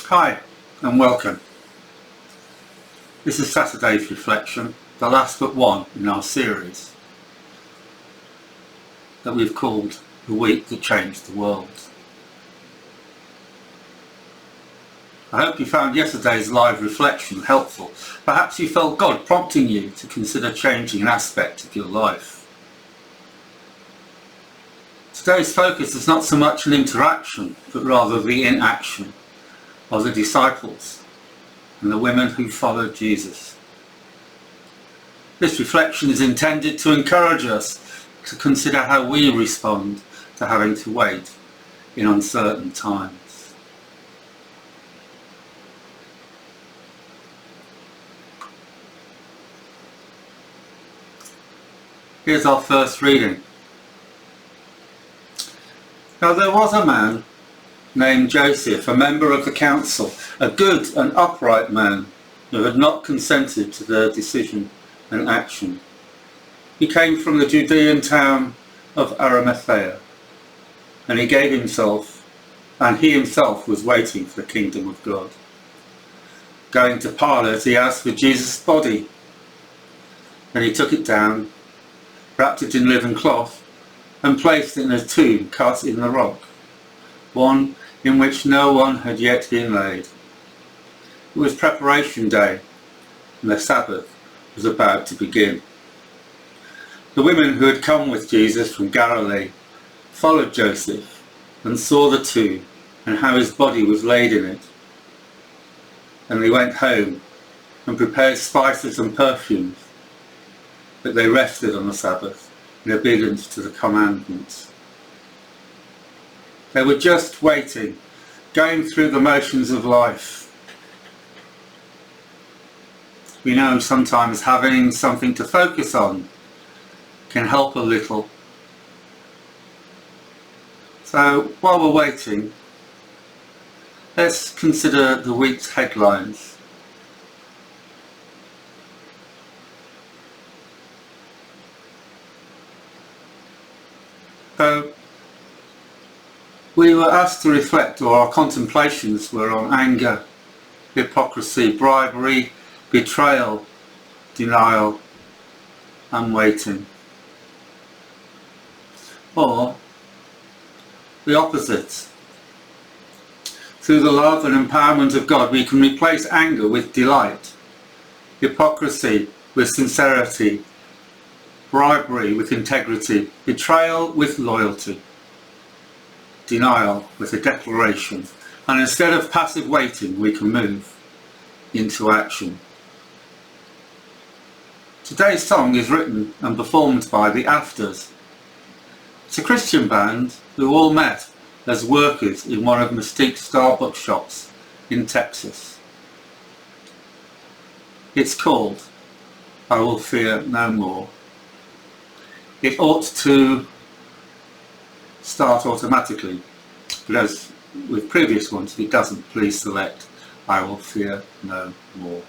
Hi and welcome. This is Saturday's reflection, the last but one in our series that we've called The Week That Changed the World. I hope you found yesterday's live reflection helpful. Perhaps you felt God prompting you to consider changing an aspect of your life. Today's focus is not so much an interaction, but rather the inaction of the disciples and the women who followed Jesus. This reflection is intended to encourage us to consider how we respond to having to wait in uncertain times. Here's our first reading. Now there was a man named Joseph, a member of the council, a good and upright man who had not consented to their decision and action. He came from the Judean town of Arimathea, and he himself was waiting for the kingdom of God. Going to Pilate, he asked for Jesus' body, and he took it down, wrapped it in linen cloth, and placed it in a tomb cut in the rock, one in which no one had yet been laid. It was preparation day, and the Sabbath was about to begin. The women who had come with Jesus from Galilee followed Joseph and saw the tomb and how his body was laid in it. And they went home and prepared spices and perfumes, but they rested on the Sabbath in obedience to the commandments. They were just waiting, going through the motions of life. We know sometimes having something to focus on can help a little. So while we're waiting, let's consider the week's headlines. So we were asked to reflect, or our contemplations were on anger, hypocrisy, bribery, betrayal, denial, and waiting. Or the opposite. Through the love and empowerment of God, we can replace anger with delight, hypocrisy with sincerity, bribery with integrity, betrayal with loyalty, denial with a declaration, and instead of passive waiting, we can move into action. Today's song is written and performed by the Afters. It's a Christian band who all met as workers in one of Mystique's Starbucks shops in Texas. It's called I Will Fear No More. It ought to start automatically, but as with previous ones, if it doesn't, please select I Will Fear No More.